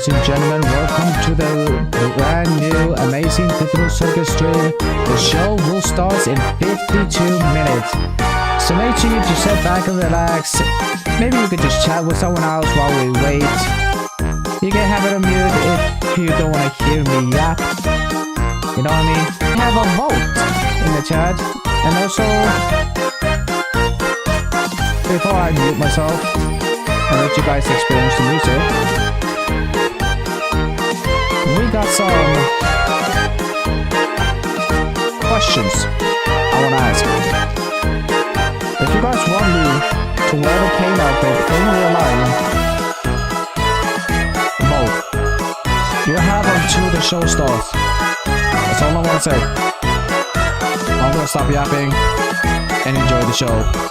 Ladies and gentlemen, welcome to the brand new amazing digital circus stream. The show will start in 52 minutes. So make sure you just sit back and relax. Maybe you could just chat with someone else while we wait. You can have it on mute if you don't want to hear me yap. You know what I mean? Have a vote in the chat. And also, before I mute myself and let you guys experience the music, we got some questions I want to ask. If you guys want me to wear the cane outfit in real life, vote. You have until the show starts. That's all I want to say. I'm gonna stop yapping and enjoy the show.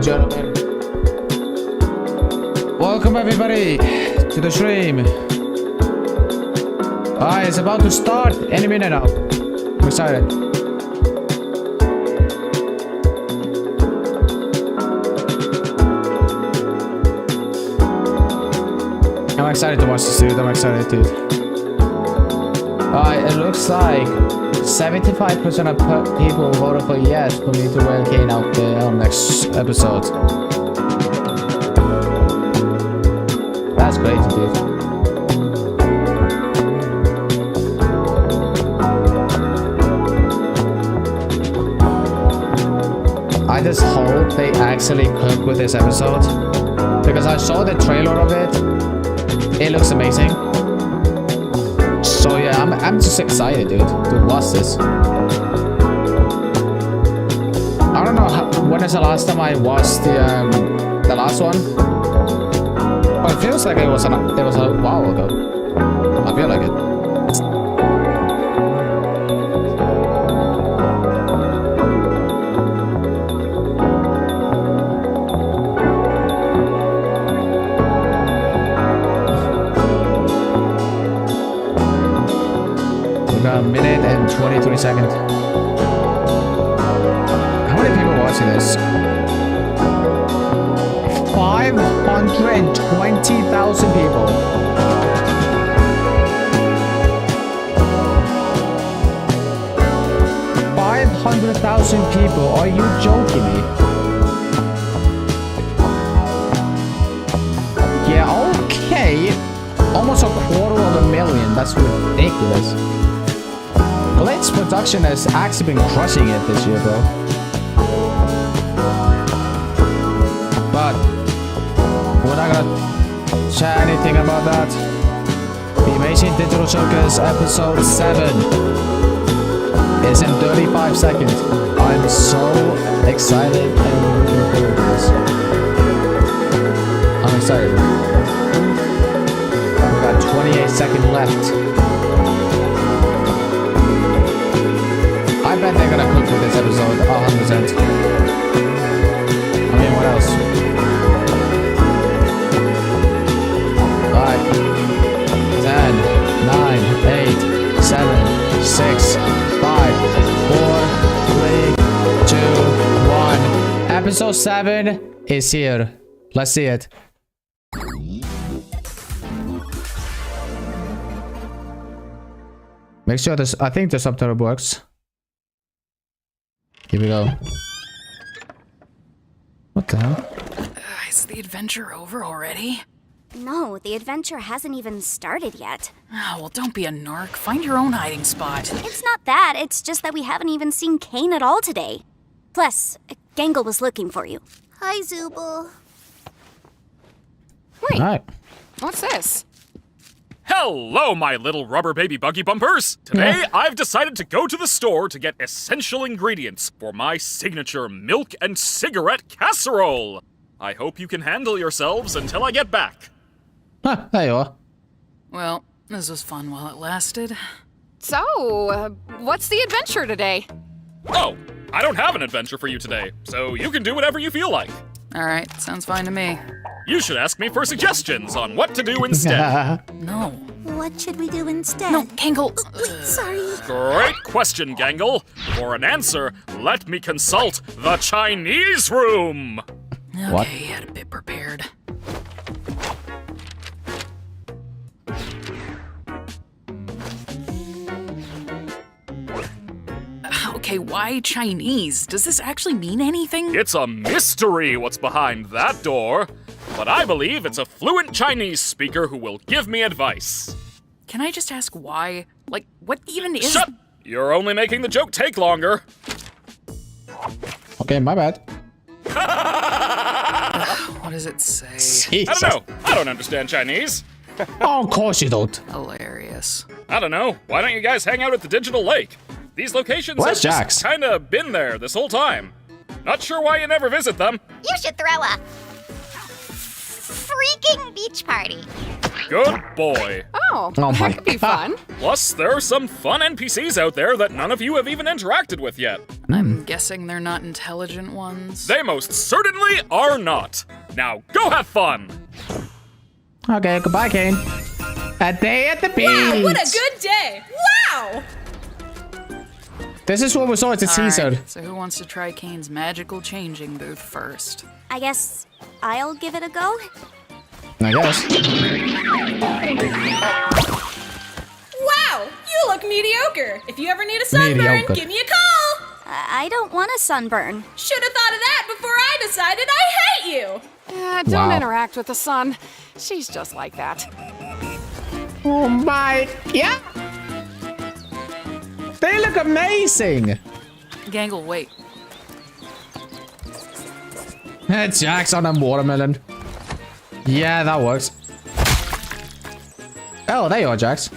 and gentlemen. Welcome everybody to the stream. It's about to start any minute now. I'm excited. I'm excited to watch this, dude. I'm excited, dude. It looks like 75% of people voted for yes for me to wear Kane out on next episode. That's crazy, dude. I just hope they actually cook with this episode, because I saw the trailer of it. It looks amazing. So yeah, I'm just excited, dude, to watch this. I don't know when is the last time I watched the last one. But it feels like it was a while ago. I feel like it. A minute and 23 seconds. How many people are watching this? 520,000 people. 500,000 people. Are you joking me? Yeah, okay. Almost 250,000. That's ridiculous. Glitch Production has actually been crushing it this year, bro. But we're not gonna chat anything about that. The Amazing Digital Circus episode 7 is in 35 seconds. I'm so excited and looking forward to this. I'm excited. We've got 28 seconds left. I bet they're gonna cook with this episode 100%. I mean, what else? 5, 10, 9, 8, 7, 6, 5, 4, 3, 2, 1. Episode 7 is here. Let's see it. Make sure this. I think the subtitle works. Here we go. What the hell? Is the adventure over already? No, the adventure hasn't even started yet. Oh, well, don't be a narc. Find your own hiding spot. It's not that, it's just that we haven't even seen Kane at all today. Plus, Gangle was looking for you. Hi, Zooble. Wait, Alright. what's this? Hello, my little rubber baby buggy bumpers! Today, I've decided to go to the store to get essential ingredients for my signature milk and cigarette casserole. I hope you can handle yourselves until I get back. Huh, there you are. Well, this was fun while it lasted. So, what's the adventure today? Oh, I don't have an adventure for you today, so you can do whatever you feel like. All right, sounds fine to me. You should ask me for suggestions on what to do instead. No. What should we do instead? No, Gangle. Wait, sorry. Great question, Gangle. For an answer, let me consult the Chinese room. Okay, What? had a bit prepared. Okay, why Chinese? Does this actually mean anything? It's a mystery what's behind that door, but I believe it's a fluent Chinese speaker who will give me advice. Can I just ask why? Like, what even is... Shut! You're only making the joke take longer. Okay, my bad. What does it say? Jesus. I don't know. I don't understand Chinese. Oh, of course you don't. Hilarious. I don't know. Why don't you guys hang out at the digital lake? These locations Where's have Jax? just kinda been there this whole time. Not sure why you never visit them. You should throw a freaking beach party. Good boy. Oh, Oh my that could be God. fun. Plus, there are some fun NPCs out there that none of you have even interacted with yet. I'm guessing they're not intelligent ones. They most certainly are not. Now go have fun. Okay, goodbye, Kane. A day at the beach. Wow, what a good day! Wow! This is what we saw at the teaser. Alright, so who wants to try Kane's magical changing booth first? I guess I'll give it a go. I guess. Wow, you look mediocre. If you ever need a sunburn, Mediocre. give me a call. I don't want a sunburn. Should have thought of that before I decided I hate you. Don't Wow. interact with the sun. She's just like that. Oh my, yeah. They look amazing. Gangle, wait. Jack's on a watermelon. Yeah, that works. Oh, there you are, Jax.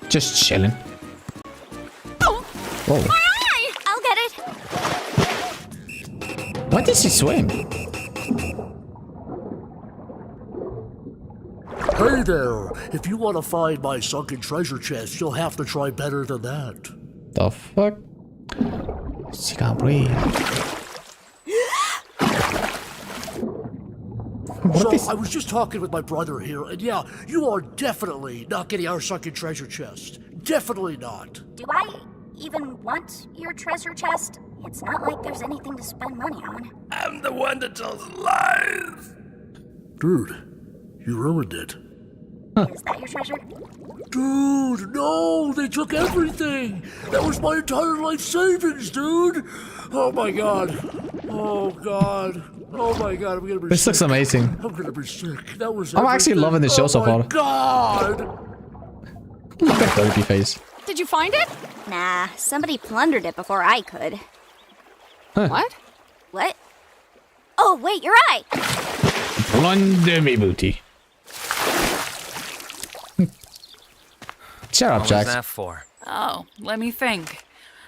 Just chilling. Whoa. I'll get it. Why did she swim? Hey there! If you want to find my sunken treasure chest, you'll have to try better than that. The fuck? She can't breathe. What So, is... I was just talking with my brother here, and yeah, you are definitely not getting our sunken treasure chest. Definitely not. Do I even want your treasure chest? It's not like there's anything to spend money on. I'm the one that tells lies! Dude, you ruined it. Is that your treasure? Dude, no! They took everything! That was my entire life savings, dude! Oh my god. Oh god. Oh my god, I'm gonna be This sick. looks amazing. I'm gonna be sick. That was I'm actually everything. loving this show so Oh far. my god! Look at baby face. Did you find it? Nah, somebody plundered it before I could. What? What? Oh, wait, you're right. Plunder me booty. Shut up, What was Jax. that for? Oh, let me think.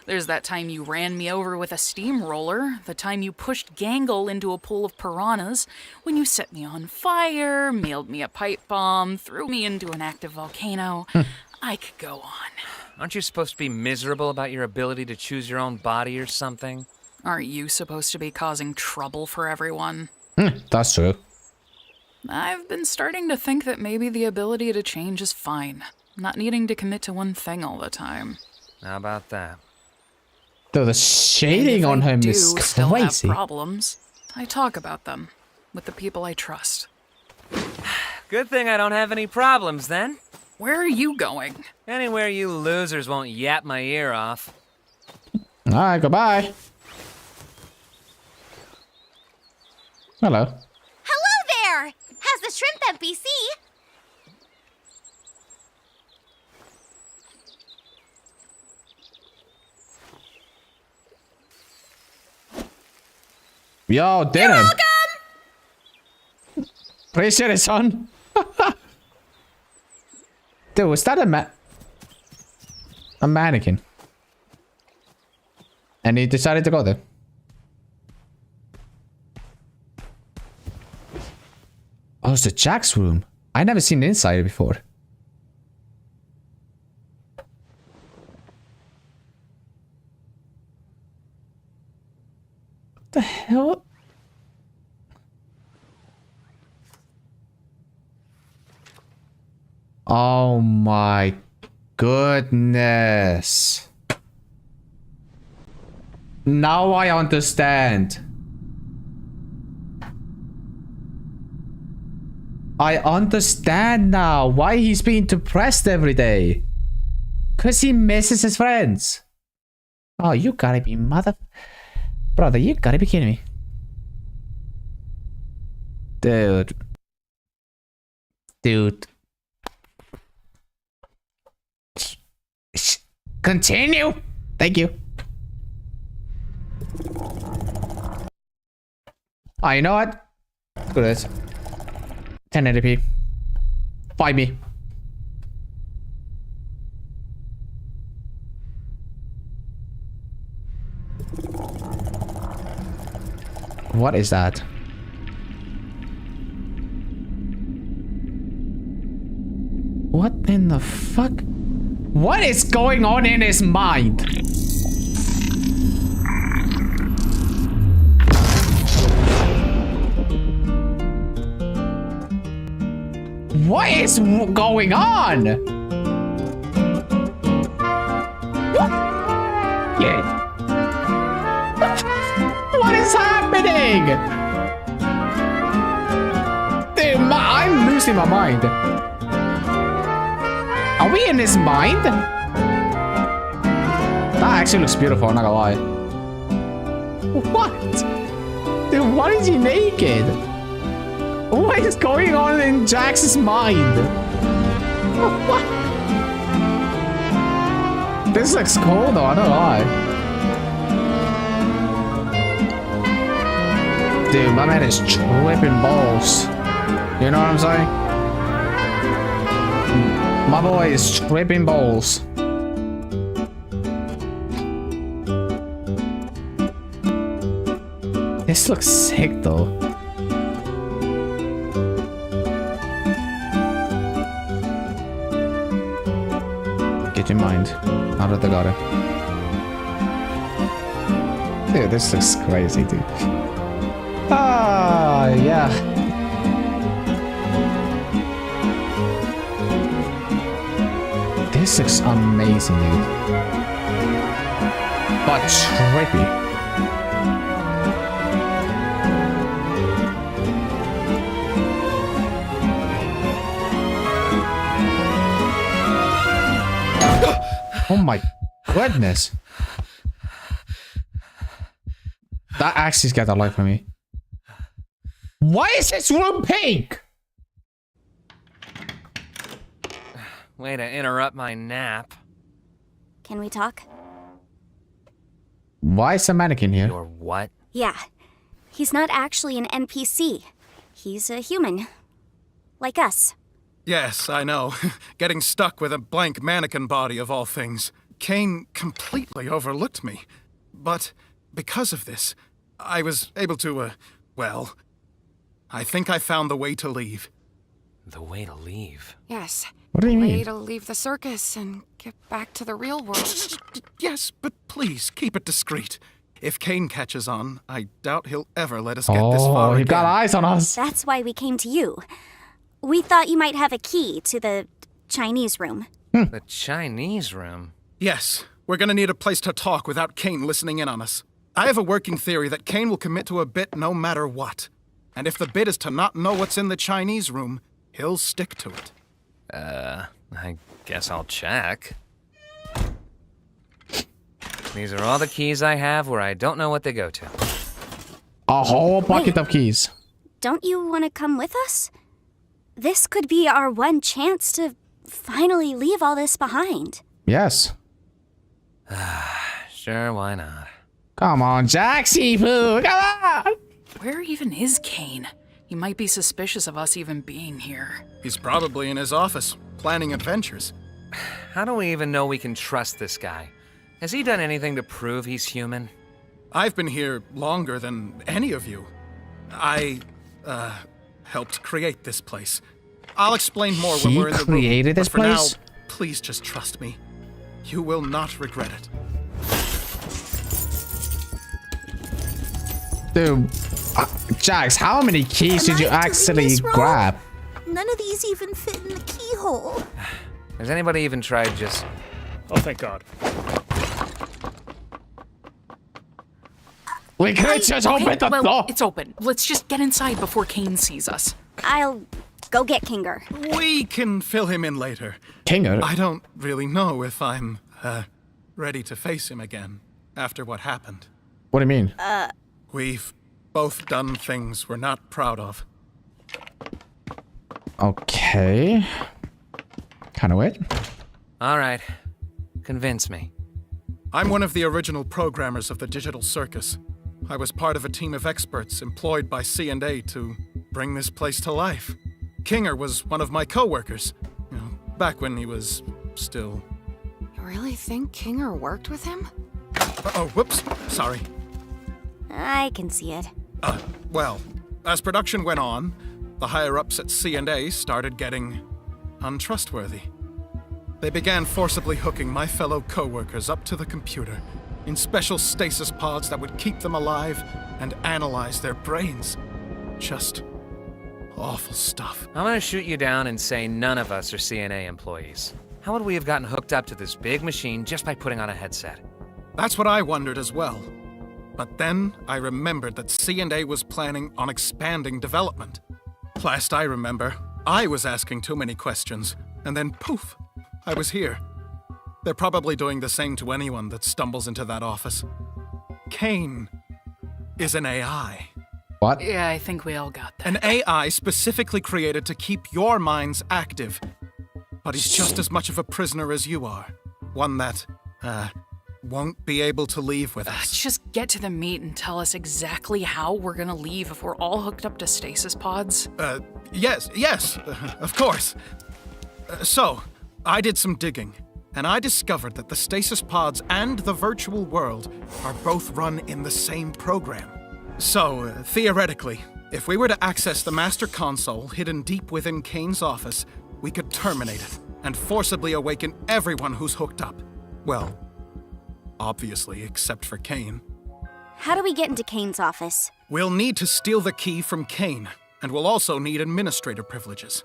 There's that time you ran me over with a steamroller, the time you pushed Gangle into a pool of piranhas, when you set me on fire, mailed me a pipe bomb, threw me into an active volcano. I could go on. Aren't you supposed to be miserable about your ability to choose your own body or something? Aren't you supposed to be causing trouble for everyone? That's true. I've been starting to think that maybe the ability to change is fine. Not needing to commit to one thing all the time. How about that? Though the And shading if on I him do is still have crazy. problems, I talk about them with the people I trust. Good thing I don't have any problems then. Where are you going? Anywhere you losers won't yap my ear off. Alright, goodbye. Hello. Hello there! How's the shrimp NPC? Yo, dinner. Appreciate it, son. Dude, was that a mannequin? And he decided to go there. Oh, it's the Jack's room. I never seen inside before. What the hell? Oh my goodness. Now I understand. I understand now why he's being depressed every day. Cause he misses his friends. Oh, you gotta be Brother, you gotta be kidding me. Dude. Continue. Thank you. Oh, you know what? Screw this. 1080p. Fight me. What is that? What in the fuck? What is going on in his mind? What is going on? What? Yeah. What is happening? Dude, I'm losing my mind. Are we in his mind? That actually looks beautiful, I'm not gonna lie. What? Dude, why is he naked? What is going on in Jax's mind? What? This looks cool though, I don't lie. Dude, my man is tripping balls. You know what I'm saying? My boy is tripping balls. This looks sick though. Get your mind out of the gutter. Dude, this looks crazy, dude. Ah, yeah. This looks amazing, dude. But trippy. Oh my goodness. That actually scared the life from me. Why is this room pink? Way to interrupt my nap. Can we talk? Why is a mannequin here? Your what? Yeah. He's not actually an NPC. He's a human. Like us. Yes, I know. Getting stuck with a blank mannequin body of all things. Kane completely overlooked me. But because of this, I was able to, well, I think I found the way to leave. The way to leave? Yes. What do you Way mean? to leave the circus and get back to the real world. Yes, but please, keep it discreet. If Kane catches on, I doubt he'll ever let us get this far Oh, he again. got eyes on us. That's why we came to you. We thought you might have a key to the Chinese room. The Chinese room? Yes, we're gonna need a place to talk without Kane listening in on us. I have a working theory that Kane will commit to a bit no matter what. And if the bit is to not know what's in the Chinese room, he'll stick to it. I guess I'll check. These are all the keys I have where I don't know what they go to. A whole bucket of keys. Don't you want to come with us? This could be our one chance to finally leave all this behind. Yes. Sure, why not? Come on, Jaxie Poo. Come on. Where even is Kane? He might be suspicious of us even being here. He's probably in his office, planning adventures. How do we even know we can trust this guy? Has he done anything to prove he's human? I've been here longer than any of you. I, helped create this place. I'll explain more when He we're in the room. created this but for place? now, please just trust me. You will not regret it. Dude, Jax, how many keys did you actually grab? None of these even fit in the keyhole. Has anybody even tried just... Oh, thank God. We could just open the well, door. it's open. Let's just get inside before Kane sees us. I'll go get Kinger. We can fill him in later. Kinger? I don't really know if I'm, ready to face him again after what happened. What do you mean? We've both done things we're not proud of. Okay. Kind of weird. All right. Convince me. I'm one of the original programmers of the digital circus. I was part of a team of experts employed by C&A to bring this place to life. Kinger was one of my co-workers, back when he was still... You really think Kinger worked with him? Oh, whoops, sorry. I can see it. Well, as production went on, the higher-ups at C&A started getting untrustworthy. They began forcibly hooking my fellow co-workers up to the computer in special stasis pods that would keep them alive and analyze their brains. Just Awful stuff. I'm gonna shoot you down and say none of us are CNA employees. How would we have gotten hooked up to this big machine just by putting on a headset? That's what I wondered as well. But then I remembered that C&A was planning on expanding development. Last I remember, I was asking too many questions, and then poof, I was here. They're probably doing the same to anyone that stumbles into that office. Kane is an AI. What? Yeah, I think we all got that. An AI specifically created to keep your minds active. But he's just as much of a prisoner as you are. One that, won't be able to leave with us. Just get to the meat and tell us exactly how we're gonna leave if we're all hooked up to stasis pods. Yes, of course. So, I did some digging, and I discovered that the stasis pods and the virtual world are both run in the same program. So, theoretically, if we were to access the master console hidden deep within Kane's office, we could terminate it and forcibly awaken everyone who's hooked up. Well, obviously, except for Kane. How do we get into Kane's office? We'll need to steal the key from Kane, and we'll also need administrator privileges.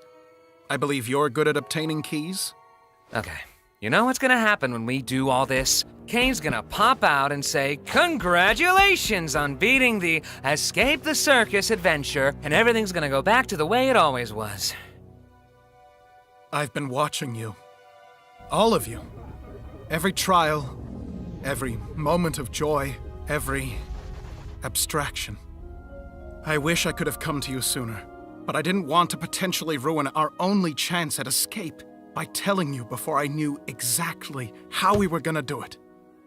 I believe you're good at obtaining keys? Okay, you know what's gonna happen when we do all this? Kane's gonna pop out and say, "Congratulations on beating the Escape the Circus adventure," and everything's gonna go back to the way it always was. I've been watching you. All of you. Every trial, every moment of joy, every abstraction. I wish I could have come to you sooner, but I didn't want to potentially ruin our only chance at escape by telling you before I knew exactly how we were gonna do it.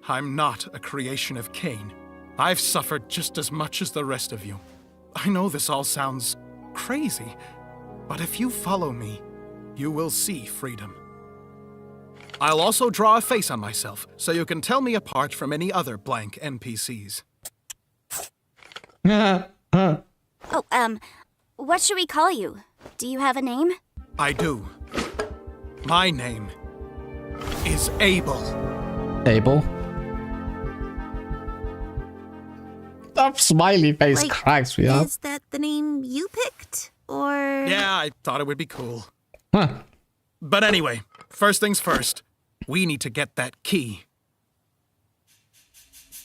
I'm not a creation of Kane. I've suffered just as much as the rest of you. I know this all sounds crazy, but if you follow me, you will see freedom. I'll also draw a face on myself, so you can tell me apart from any other blank NPCs. What should we call you? Do you have a name? I do. My name is Abel. Abel. The smiley face Like, cracks me up. Is that the name you picked? Or... Yeah, I thought it would be cool. Huh. But anyway, first things first, we need to get that key.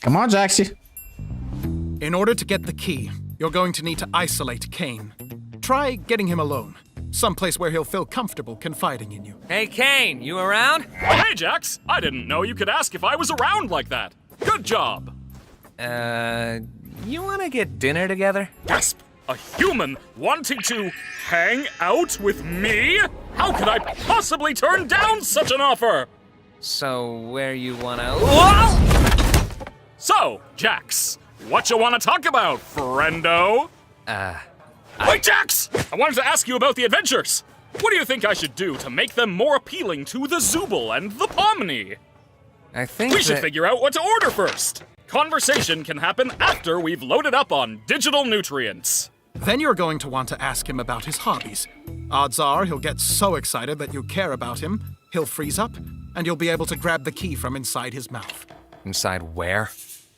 Come on, Jaxie. In order to get the key, you're going to need to isolate Kane. Try getting him alone, someplace where he'll feel comfortable confiding in you. Hey, Kane, you around? Hey, Jax! I didn't know you could ask if I was around like that. Good job! You wanna get dinner together? Gasp! A human wanting to hang out with me? How could I possibly turn down such an offer? So, where you wanna... Whoa! So, Jax, what you want to talk about, friendo? Wait, Jax! I wanted to ask you about the adventures. What do you think I should do to make them more appealing to the Zooble and the Pomni? I think We should figure out what to order first. Conversation can happen after we've loaded up on digital nutrients. Then you're going to want to ask him about his hobbies. Odds are he'll get so excited that you care about him, he'll freeze up, and you'll be able to grab the key from inside his mouth. Inside where?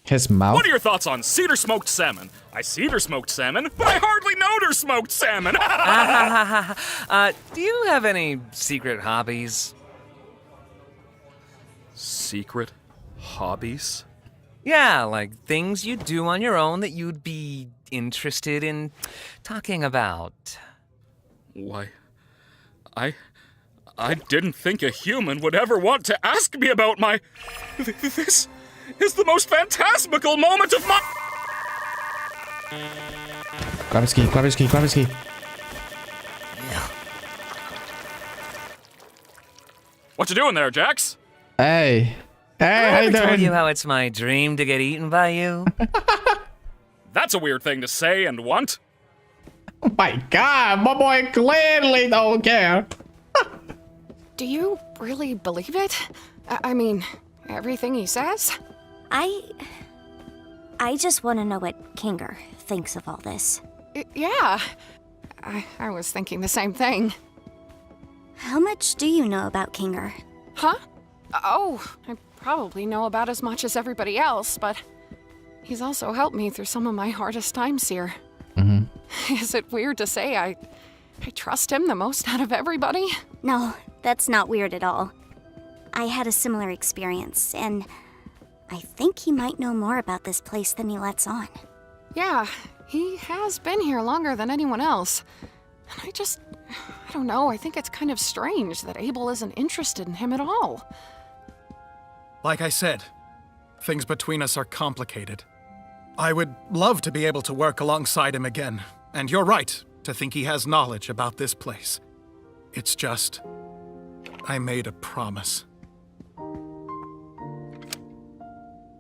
His mouth? What are your thoughts on cedar smoked salmon? I cedar smoked salmon, but I hardly knowed her smoked salmon. Do you have any secret hobbies? Secret hobbies? Yeah, like things you do on your own that you'd be interested in talking about. Why, I didn't think a human would ever want to ask me about my... This is the most phantasmical moment of my... Grab his key, grab his key, grab his key. What you doing there, Jax? Hey. Hey, how you I told doing? you how it's my dream to get eaten by you. That's a weird thing to say and want. Oh my god, my boy clearly don't care. Do you really believe it? I mean, everything he says? I just want to know what Kinger thinks of all this. Yeah. I was thinking the same thing. How much do you know about Kinger? Huh? Oh, I probably know about as much as everybody else, but he's also helped me through some of my hardest times here. Is it weird to say I I trust him the most out of everybody. No, that's not weird at all. I had a similar experience, and I think he might know more about this place than he lets on. Yeah, he has been here longer than anyone else. And I don't know, I think it's kind of strange that Abel isn't interested in him at all. Like I said, things between us are complicated. I would love to be able to work alongside him again, and you're right to think he has knowledge about this place. It's just, I made a promise.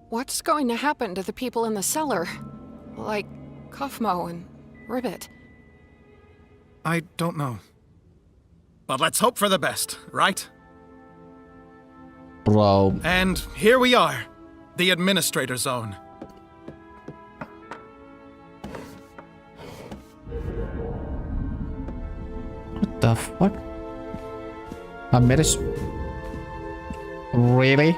What's going to happen to the people in the cellar? Like Kofmo and Ribbit? I don't know. But let's hope for the best, right? Bro. And here we are, the Administrator Zone. What the what? Really?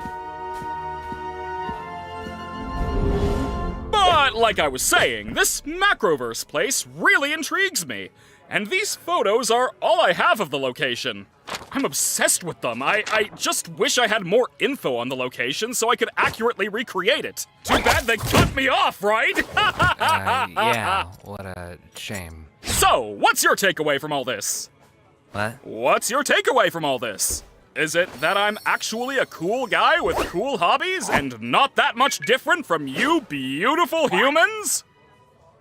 But like I was saying, this Macroverse place really intrigues me. And these photos are all I have of the location. I'm obsessed with them. I just wish I had more info on the location so I could accurately recreate it. Too bad they cut me off, right? Yeah, what a shame. So, what's your takeaway from all this? What? What's your takeaway from all this? Is it that I'm actually a cool guy with cool hobbies and not that much different from you beautiful humans?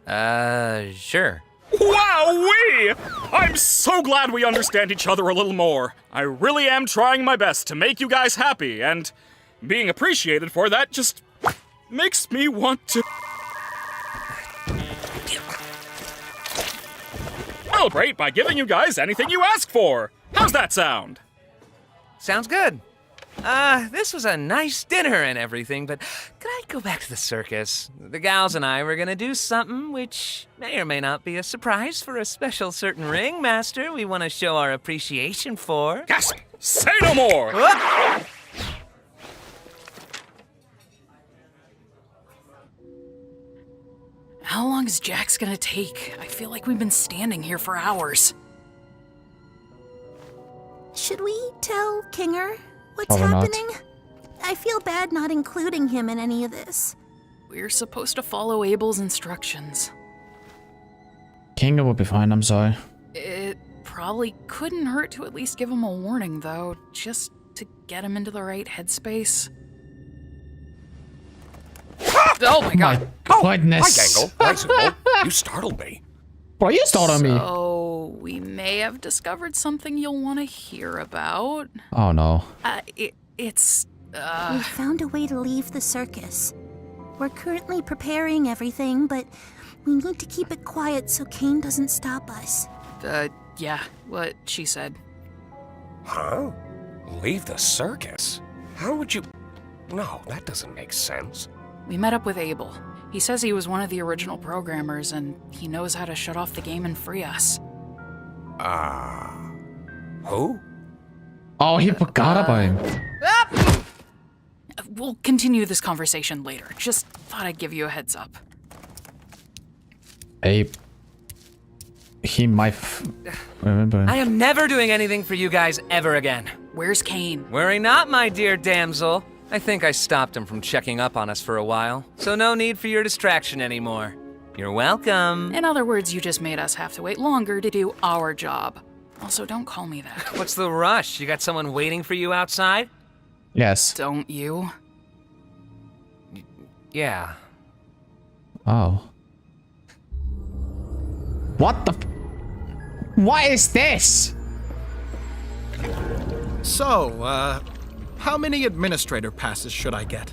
Sure. Wowee! I'm so glad we understand each other a little more. I really am trying my best to make you guys happy, and being appreciated for that just makes me want to celebrate by giving you guys anything you ask for. How's that sound? Sounds good. This was a nice dinner and everything, but could I go back to the circus? The gals and I were gonna do something which may or may not be a surprise for a special certain ringmaster we want to show our appreciation for. Gasp! Say no more! Whoop! How long is Jack's gonna take? I feel like we've been standing here for hours. Should we tell Kinger what's Probably not. happening? I feel bad not including him in any of this. We're supposed to follow Abel's instructions. Kinga will be fine, I'm sorry. It probably couldn't hurt to at least give him a warning, though, just to get him into the right headspace. Oh my god! Goodness. Hi, Gangle. Hi, Zubo. You startled me. Bro, you started me. So, we may have discovered something you'll want to hear about. Oh no. It's We found a way to leave the circus. We're currently preparing everything, but we need to keep it quiet so Kane doesn't stop us. Yeah, what she said. Huh? Leave the circus? How would you... No, that doesn't make sense. We met up with Abel. He says he was one of the original programmers, and he knows how to shut off the game and free us. Who? Oh, he forgot about him. We'll continue this conversation later. Just thought I'd give you a heads up. Abe. He might remember him. I am never doing anything for you guys ever again. Where's Kane? Worry not, my dear damsel. I think I stopped him from checking up on us for a while, so no need for your distraction anymore. You're welcome. In other words, you just made us have to wait longer to do our job. Also, don't call me that. What's the rush? You got someone waiting for you outside? Yes. Don't you? Yeah. Oh. What the What is this? So, how many administrator passes should I get?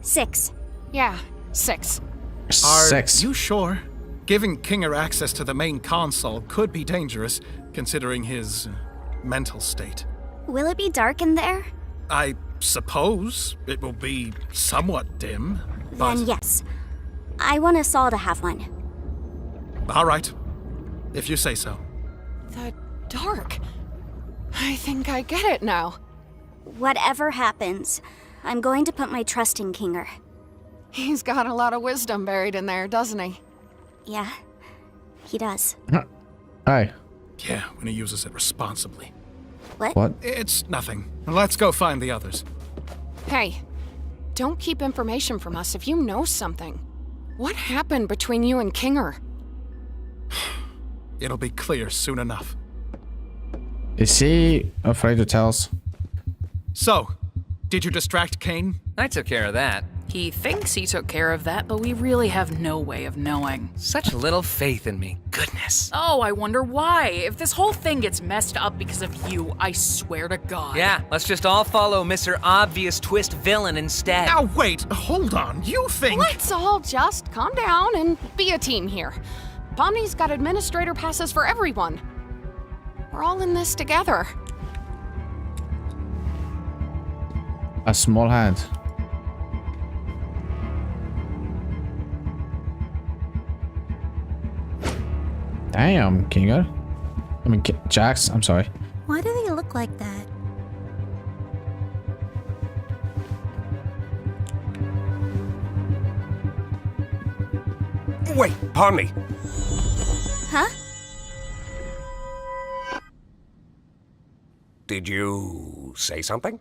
6. Yeah, 6. Are 6. you sure? Giving Kinger access to the main console could be dangerous, considering his mental state. Will it be dark in there? I suppose it will be somewhat dim, but... Then yes. I want us all to have one. All right, if you say so. The dark. I think I get it now. Whatever happens, I'm going to put my trust in Kinger. He's got a lot of wisdom buried in there, doesn't he? Yeah, he does. Hey. Yeah, when he uses it responsibly. What? It's nothing. Let's go find the others. Hey, don't keep information from us if you know something. What happened between you and Kinger? It'll be clear soon enough. Is he afraid to tell us? So, did you distract Kane? I took care of that. He thinks he took care of that, but we really have no way of knowing. Such little faith in me. Goodness. Oh, I wonder why. If this whole thing gets messed up because of you, I swear to God. Yeah, let's just all follow Mr. Obvious Twist Villain instead. Now wait, hold on. You think... Let's all just calm down and be a team here. Pomni's got administrator passes for everyone. We're all in this together. A small hand. Damn, Kingo. I mean, Jax, I'm sorry. Why do they look like that? Wait, pardon me. Huh? Did you say something?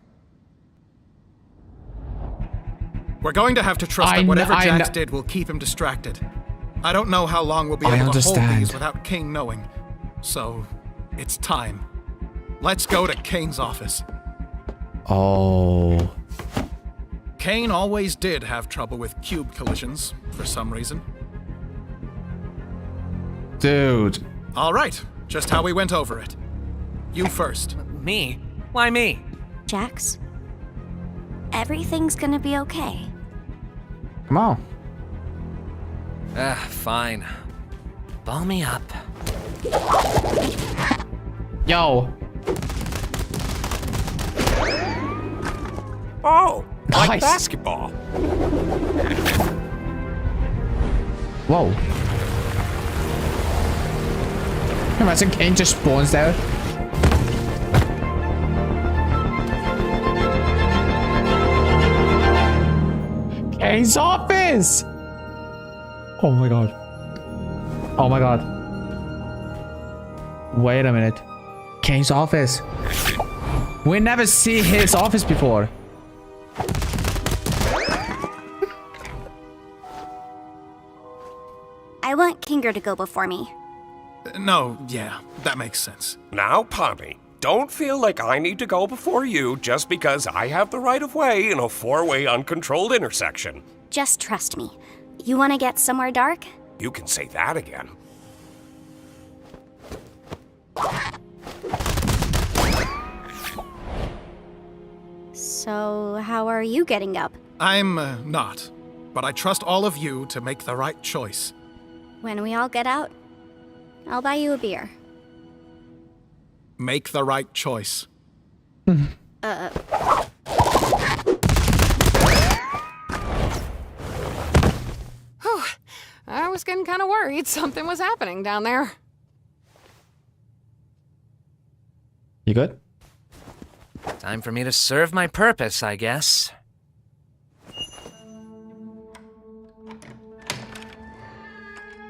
We're going to have to trust that whatever I Jax did will keep him distracted. I don't know how long we'll be able to hold these without Kane knowing. So, it's time. Let's go to Kane's office. Oh. Kane always did have trouble with cube collisions, for some reason. Dude. All right, just how we went over it. You first. Me? Why me? Jax? Everything's gonna be okay. Come on. Fine. Ball me up. Yo. Oh, like Nice. basketball. Whoa. Imagine Kane just spawns there. Kane's office! Oh my god. Oh my god. Wait a minute. Kane's office. We never see his office before. I want Kinger to go before me. No, yeah, that makes sense. Now, Poppy, don't feel like I need to go before you just because I have the right of way in a four-way uncontrolled intersection. Just trust me. You want to get somewhere dark? You can say that again. So, how are you getting up? I'm not, but I trust all of you to make the right choice. When we all get out, I'll buy you a beer. Make the right choice. Whew, I was getting kind of worried something was happening down there. You good? Time for me to serve my purpose, I guess.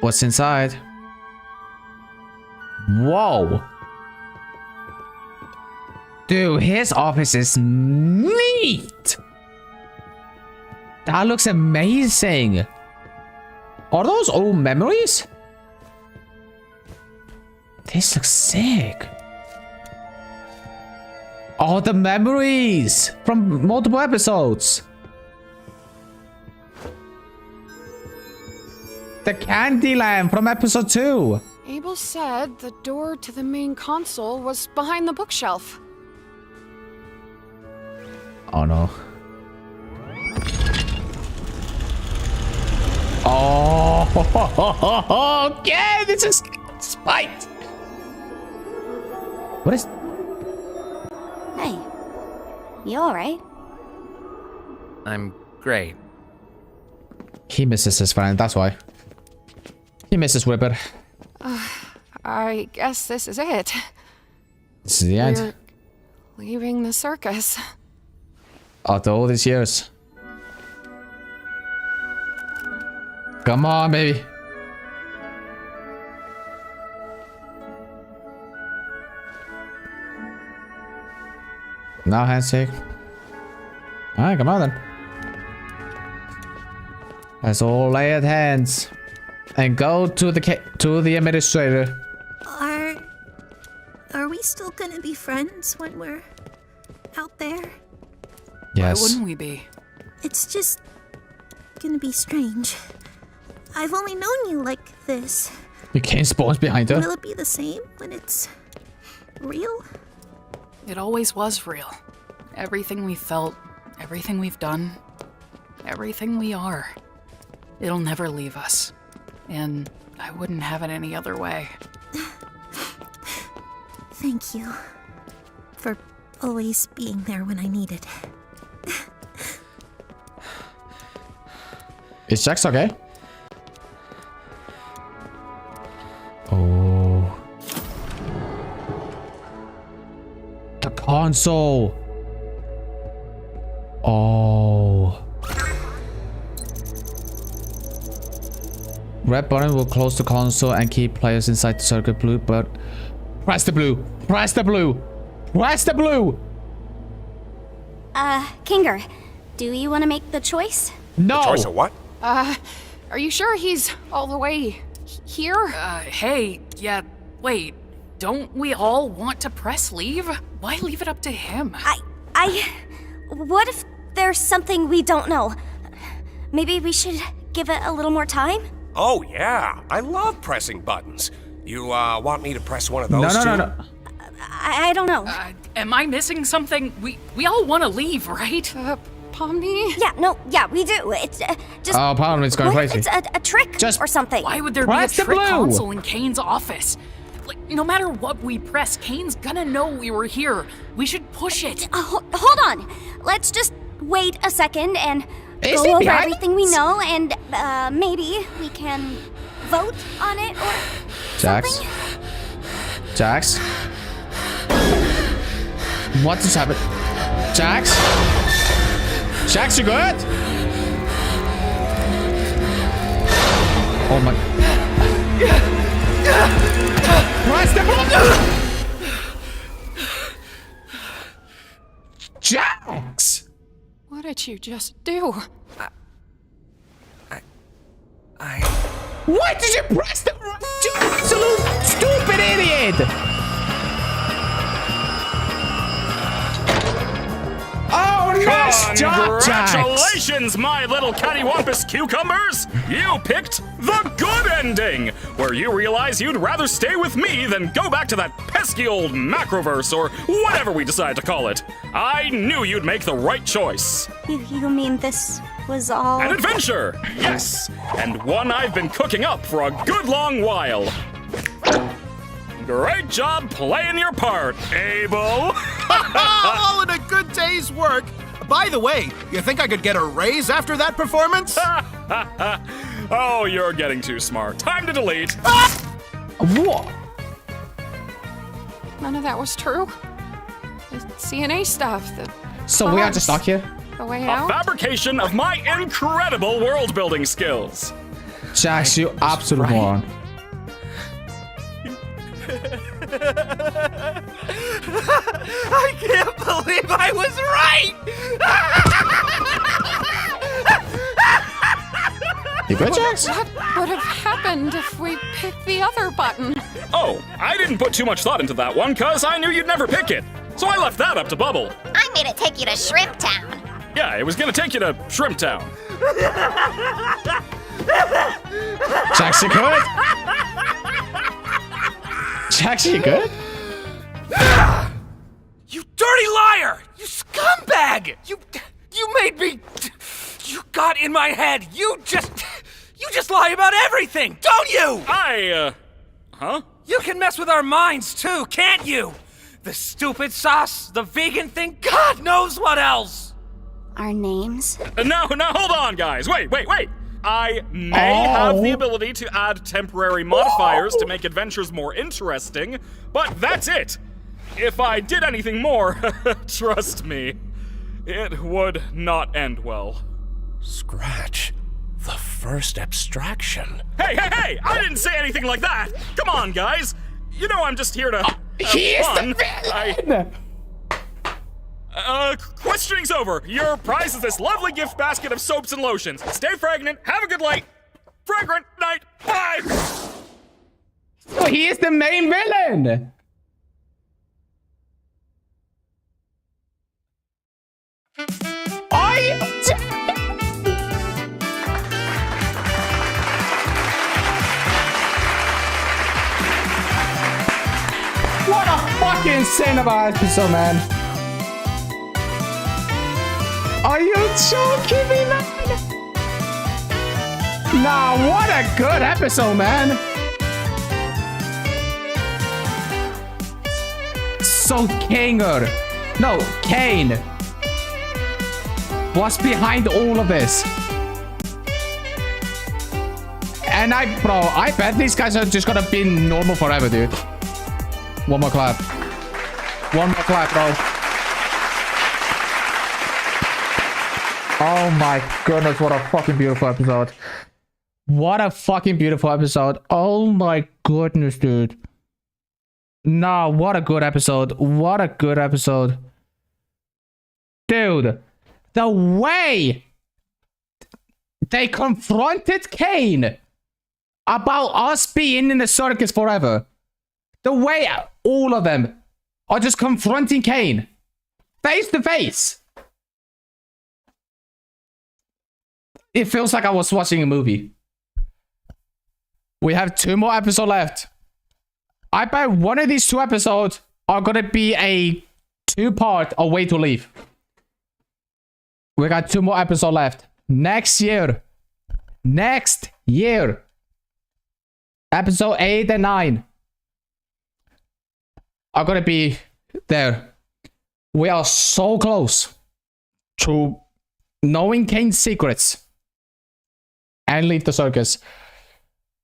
What's inside? Whoa. Dude, his office is neat. That looks amazing. Are those old memories? This looks sick. Oh, the memories from multiple episodes. The candy lamp from episode 2. Abel said the door to the main console was behind the bookshelf. Oh no. Oh, okay, this is spite. What is? Hey, you alright? I'm great. He misses his friend, that's why. He misses Whipper. I guess this is it. This is the end. We're leaving the circus. After all these years. Come on, baby. No handshake. Alright, come on then. Let's all lay at hands and go to the administrator. Are we still gonna be friends when we're out there? Yes. Why wouldn't we be? It's just gonna be strange. I've only known you like this. You can't spawns behind her. Will it be the same when it's real? It always was real. Everything we felt, everything we've done, everything we are. It'll never leave us. And I wouldn't have it any other way. Thank you for always being there when I need it. Is Jax okay? Oh. The console. Oh. Red button will close the console and keep players inside the circuit. Blue but press the blue. Press the blue. Press the blue. Kinger, do you want to make the choice? No. Choice of what? Are you sure he's all the way here? Hey, yeah, wait. Don't we all want to press leave? Why leave it up to him? What if there's something we don't know? Maybe we should give it a little more time? Oh, yeah. I love pressing buttons. You, want me to press one of those too? No. I don't know. Am I missing something? We all want to leave, right? Pomni? Yeah, we do. It's just. Oh, Pomni's going crazy. It's a trick or something. Why would there be a Press the trick blue. console in Kane's office? Like, no matter what we press, Kane's gonna know we were here. We should push it. Hold on. Let's just wait a second and Is go it over behind everything we know, and maybe we can vote on it or Jax. something. Jax. What just happened? Jax? Jax, you good? Oh my. Press the button! Jax! What did you just do? What did you press the... You absolute stupid idiot! Oh, nice job, Jax! Congratulations, my little cattywampus cucumbers! You picked the good ending, where you realize you'd rather stay with me than go back to that pesky old macroverse or whatever we decide to call it. I knew you'd make the right choice. You mean this was all... An adventure, yes, and one I've been cooking up for a good long while. Great job playing your part, Abel. All in a good day's work. By the way, you think I could get a raise after that performance? Oh, you're getting too smart. Time to delete. What? None of that was true. The CNA stuff, So we are just stuck here? the way A out. fabrication of my incredible world-building skills. Jax, you absolute moron. I can't believe I was right! You good, Jax? What would have happened if we picked the other button? Oh, I didn't put too much thought into that one, cause I knew you'd never pick it. So I left that up to Bubble. I made it take you to Shrimp Town. Yeah, it was gonna take you to Shrimp Town. Jax, you good? Jax, you good? You dirty liar! You scumbag! You made me... You got in my head. You just lie about everything, don't you? Huh? You can mess with our minds too, can't you? The stupid sauce, the vegan thing, God knows what else! Our names? Now, hold on, guys. Wait. I may have the ability to add temporary modifiers to make adventures more interesting, but that's it. If I did anything more, trust me, it would not end well. Scratch. The first abstraction. Hey! I didn't say anything like that! Come on, guys! You know I'm just here to have fun. Questioning's over. Your prize is this lovely gift basket of soaps and lotions. Stay fragrant, have a good fragrant night, bye! So he is the main villain! What a fucking insane of an episode, man. Are you joking me, man? Nah, what a good episode, man. So Kane was behind all of this. And I bet these guys are just gonna be normal forever, dude. One more clap. One more clap, bro. Oh my goodness, what a fucking beautiful episode. What a fucking beautiful episode. Oh my goodness, dude. Nah, what a good episode. What a good episode. Dude, the way they confronted Kane about us being in the circus forever. The way all of them are just confronting Kane face to face. It feels like I was watching a movie. We have 2 more episodes left. I bet one of these 2 episodes are gonna be a 2-part A Way to Leave. We got 2 more episodes left. Next year. Episode 8 and 9 are gonna be there. We are so close to knowing Kane's secrets and leave the circus.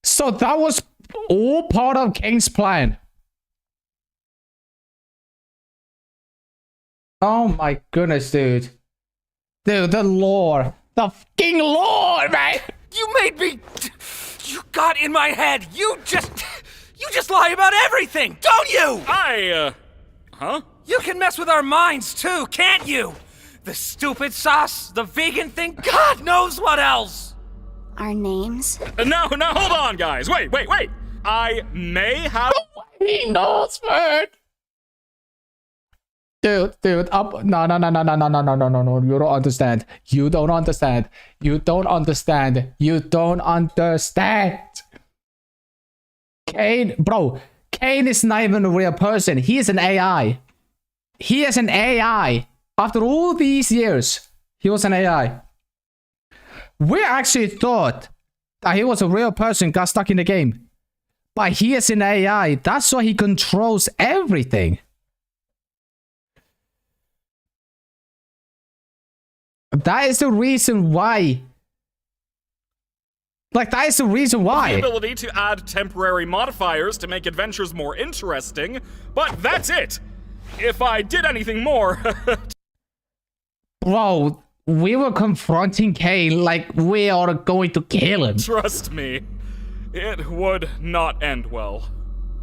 So that was all part of Kane's plan. Oh my goodness, dude. Dude, the lore. The fucking lore, man! You made me... You got in my head. You just lie about everything, don't you? Huh? You can mess with our minds too, can't you? The stupid sauce, the vegan thing, God knows what else. Our names? No, hold on, guys. Wait. I may have... He knows, man. Dude, no. You don't understand. You don't understand. Kane, bro. Kane is not even a real person. He is an AI. After all these years, he was an AI. We actually thought that he was a real person, got stuck in the game. But he is an AI. That's why he controls everything. That is the reason why. The ability to add temporary modifiers to make adventures more interesting, but that's it. If I did anything more... Bro, we were confronting Kane like we are going to kill him. Trust me, it would not end well.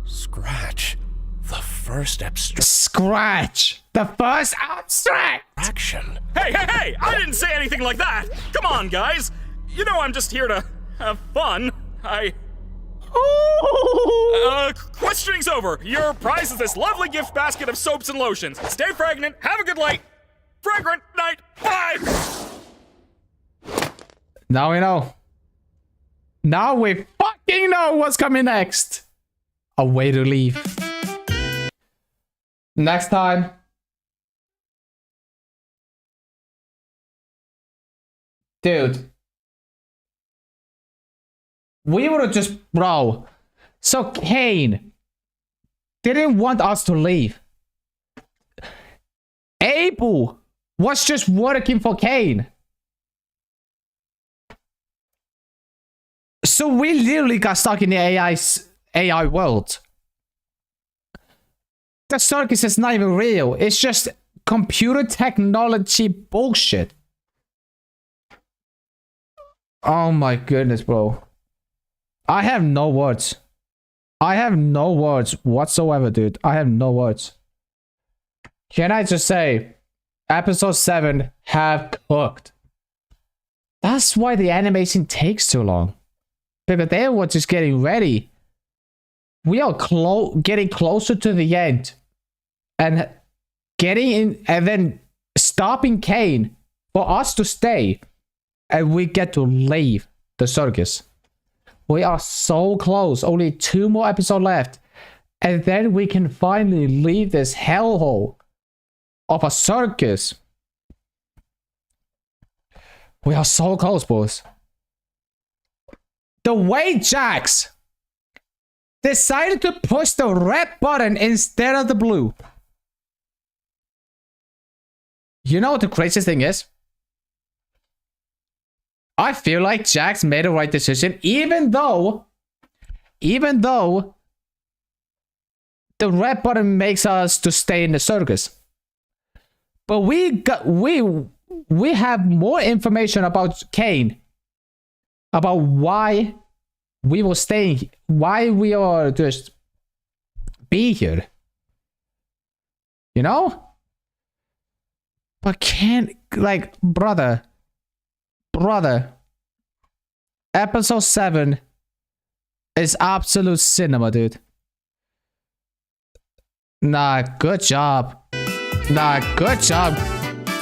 Scratch. The first abstract. Action. Hey! I didn't say anything like that! Come on, guys! You know I'm just here to have fun. Questioning's over. Your prize is this lovely gift basket of soaps and lotions. Stay fragrant, have a good fragrant night, bye! Now we know. Now we fucking know what's coming next. A Way to Leave. Next time. Dude. We would have just... Bro. So Kane didn't want us to leave. Abel was just working for Kane. So we literally got stuck in the AI world. The circus is not even real. It's just computer technology bullshit. Oh my goodness, bro. I have no words. I have no words whatsoever, dude. I have no words. Can I just say, episode 7 have cooked. That's why the animation takes too long. Because they were just getting ready. We are getting closer to the end. And getting in and then stopping Kane for us to stay. And we get to leave the circus. We are so close. Only 2 more episodes left. And then we can finally leave this hellhole of a circus. We are so close, boys. The way Jax decided to push the red button instead of the blue. You know what the craziest thing is? I feel like Jax made the right decision, even though the red button makes us to stay in the circus. But we have more information about Kane, about why we will stay, why we are just be here. You know? But can't, like, brother, episode 7 is absolute cinema, dude. Nah, good job. Nah, good job.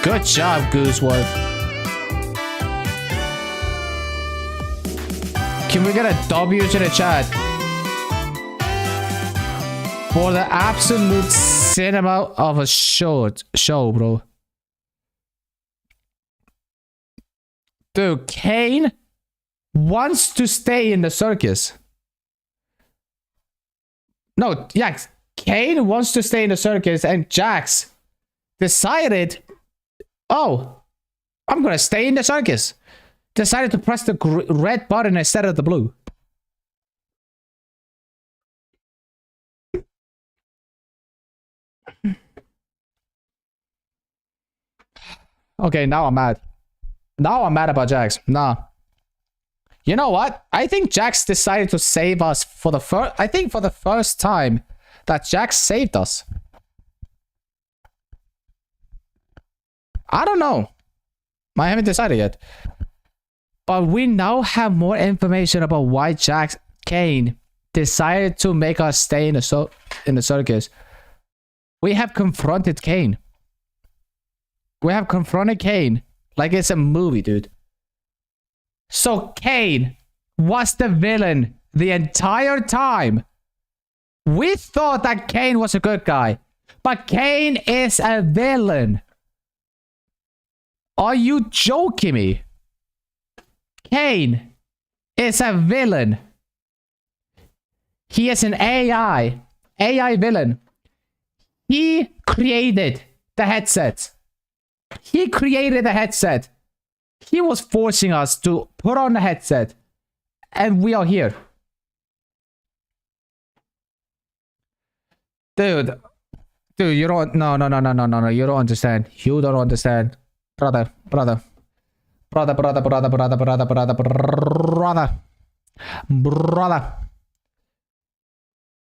Good job, Gooseworth. Can we get a W to the chat? For the absolute cinema of a show, bro. Dude, Kane wants to stay in the circus. No, yeah, Kane wants to stay in the circus, and Jax decided, oh, I'm gonna stay in the circus. Decided to press the red button instead of the blue. Okay, now I'm mad. Now I'm mad about Jax. Nah. You know what? I think Jax decided to save us for the first... I think for the first time that Jax saved us. I don't know. I haven't decided yet. But we now have more information about why Jax Kane decided to make us stay in the circus. We have confronted Kane. We have confronted Kane. Like it's a movie, dude. So Kane was the villain the entire time. We thought that Kane was a good guy. But Kane is a villain. Are you joking me? Kane is a villain. He is an AI villain. He created the headset. He created the headset. He was forcing us to put on the headset. And we are here. Dude, you don't... No. You don't understand. You don't understand. Brother.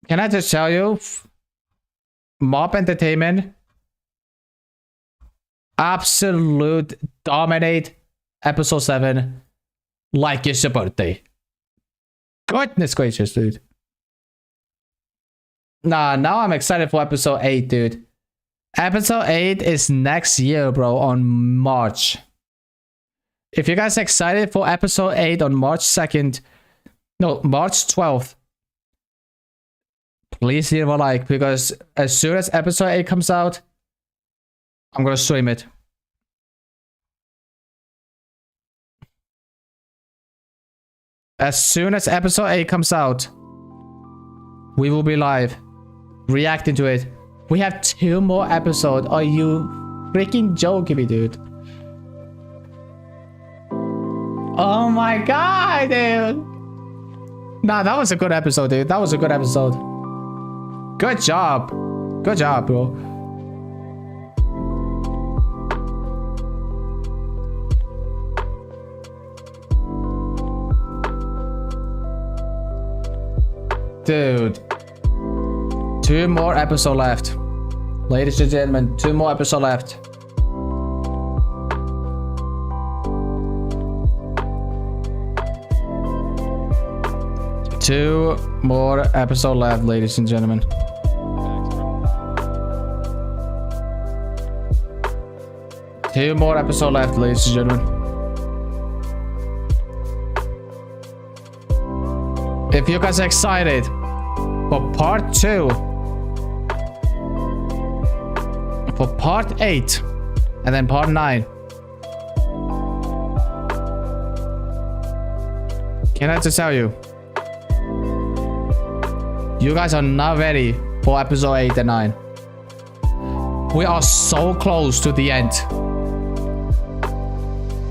Can I just tell you? Mob Entertainment... absolute dominate episode 7 like it's your birthday. Goodness gracious, dude. Nah, now I'm excited for episode 8, dude. Episode 8 is next year, bro, on March. If you guys are excited for episode 8 on March 2nd, no, March 12th, please leave a like, because as soon as episode 8 comes out, I'm gonna stream it. As soon as episode 8 comes out, we will be live, reacting to it. We have 2 more episodes. Are you freaking joking me, dude? Oh my god, dude. Nah, that was a good episode, dude. That was a good episode. Good job. Good job, bro. Dude. 2 more episodes left. Ladies and gentlemen, 2 more episodes left. 2 more episodes left, ladies and gentlemen. Two more episodes left, ladies and gentlemen. If you guys are excited for part 2, for part 8, and then part 9, can I just tell you, you guys are not ready for episode 8 and 9. We are so close to the end.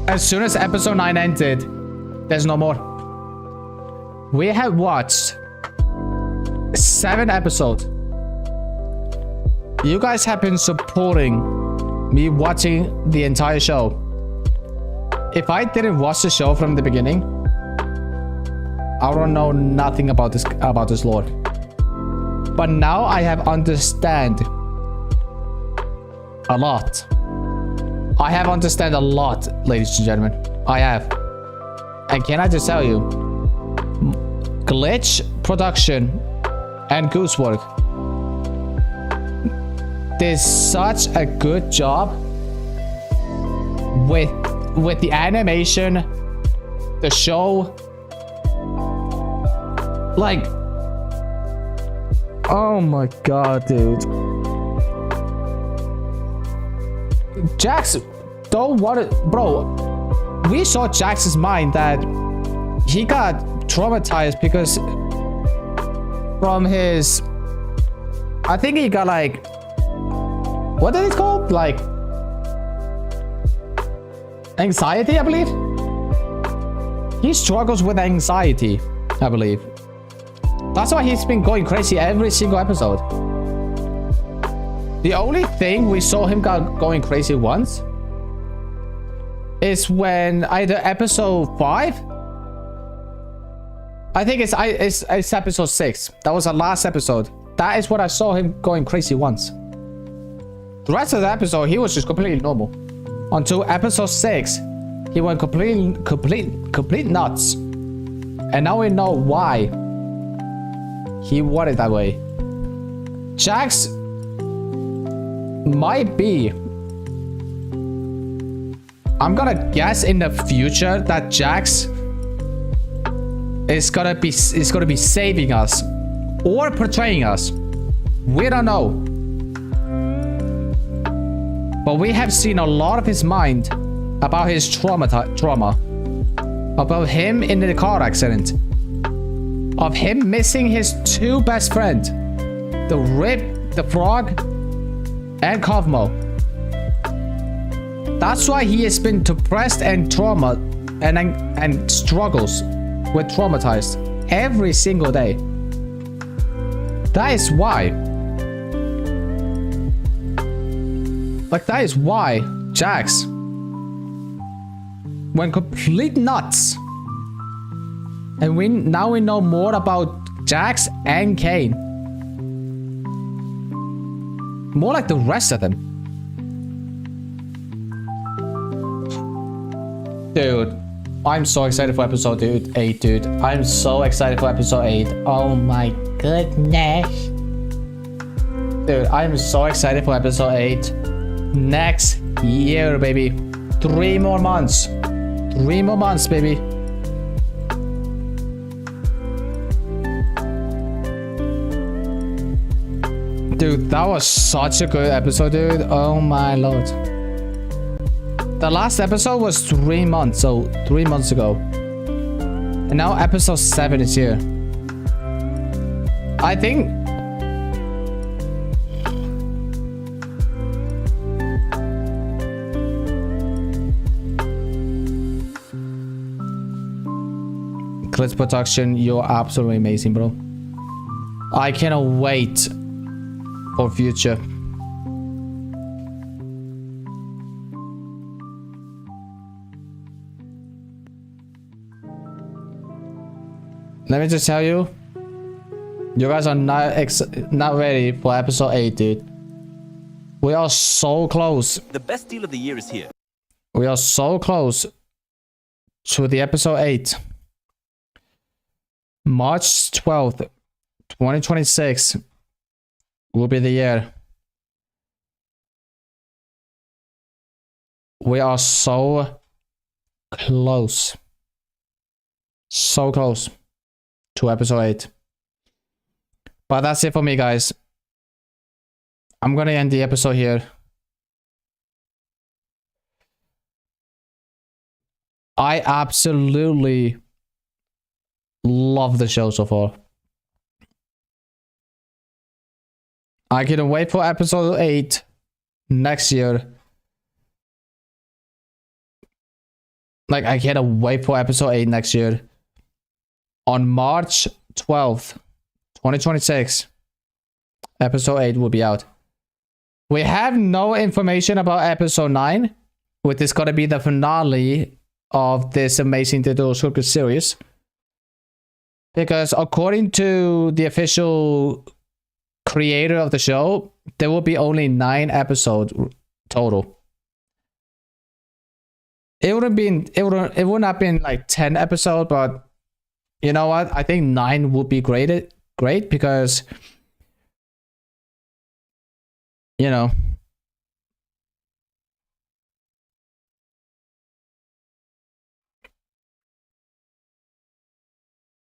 As soon as episode 9 ended, there's no more. We have watched 7 episodes. You guys have been supporting me watching the entire show. If I didn't watch the show from the beginning, I don't know nothing about this lore. But now I have understand a lot. I have understand a lot, ladies and gentlemen. I have. And can I just tell you, Glitch Production and Goosework did such a good job with the animation, the show. Like, oh my god, dude. Jax don't want it, bro. We saw Jax's mind that he got traumatized because from his, I think he got like, what is it called? Like anxiety, I believe. He struggles with anxiety, I believe. That's why he's been going crazy every single episode. The only thing we saw him going crazy once is when either episode 5. I think it's episode 6. That was the last episode. That is what I saw him going crazy once. The rest of the episode, he was just completely normal. Until episode 6, he went complete nuts. And now we know why he wanted that way. Jax might be, I'm gonna guess in the future that Jax is gonna be saving us or betraying us. We don't know. But we have seen a lot of his mind about his trauma, about him in the car accident, of him missing his 2 best friends, the Rip, the Frog, and Cosmo. That's why he has been depressed and trauma and struggles with traumatized every single day. That is why. Like, that is why Jax went complete nuts. And now we know more about Jax and Kane. More like the rest of them. Dude, I'm so excited for episode 8, dude. I'm so excited for episode 8. Oh my goodness. Dude, I'm so excited for episode 8. Next year, baby. 3 more months. 3 more months, baby. Dude, that was such a good episode, dude. Oh my lord. The last episode was 3 months, so 3 months ago. And now episode 7 is here. I think... Glitch Production, you're absolutely amazing, bro. I cannot wait for future. Let me just tell you, you guys are not ready for episode 8, dude. We are so close. The best deal of the year is here. We are so close to the episode 8. March 12th, 2026 will be the year. We are so close. So close to episode 8. But that's it for me, guys. I'm gonna end the episode here. I absolutely love the show so far. I couldn't wait for episode 8 next year. Like, I can't wait for episode 8 next year. On March 12th, 2026, episode 8 will be out. We have no information about episode 9, which is gonna be the finale of this Amazing Digital Circus series. Because according to the official creator of the show, there will be only 9 episodes total. It would not have been like 10 episodes, but you know what? I think 9 would be great because, you know,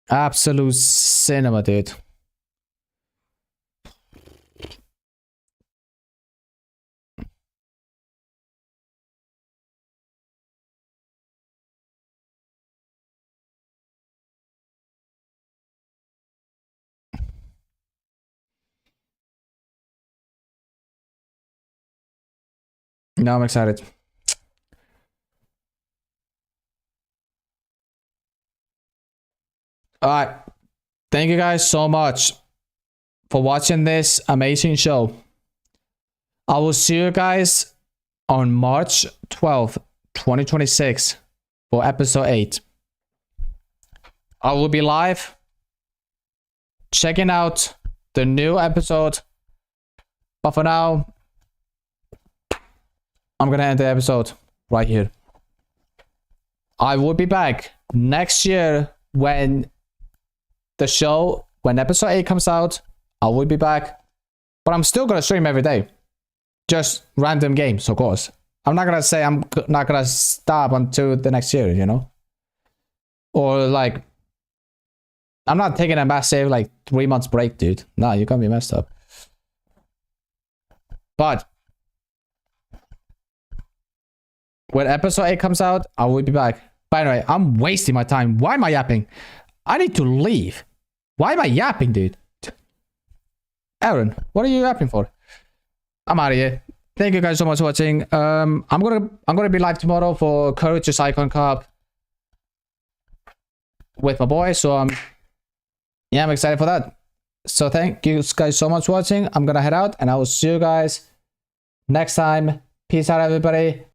absolute cinema, dude. Now I'm excited. Alright. Thank you guys so much for watching this amazing show. I will see you guys on March 12th, 2026 for episode 8. I will be live checking out the new episode. But for now, I'm gonna end the episode right here. I will be back next year when episode 8 comes out. I will be back. But I'm still gonna stream every day. Just random games, of course. I'm not gonna say I'm not gonna stop until the next year, you know? Or like, I'm not taking a massive like 3 months break, dude. Nah, you're gonna be messed up. But when episode 8 comes out, I will be back. By the way, I'm wasting my time. Why am I yapping? I need to leave. Why am I yapping, dude? Aaron, what are you yapping for? I'm out of here. Thank you guys so much for watching. I'm gonna be live tomorrow for Courageous Icon Cup with my boy. So I'm excited for that. So thank you guys so much for watching. I'm gonna head out and I will see you guys next time. Peace out, everybody.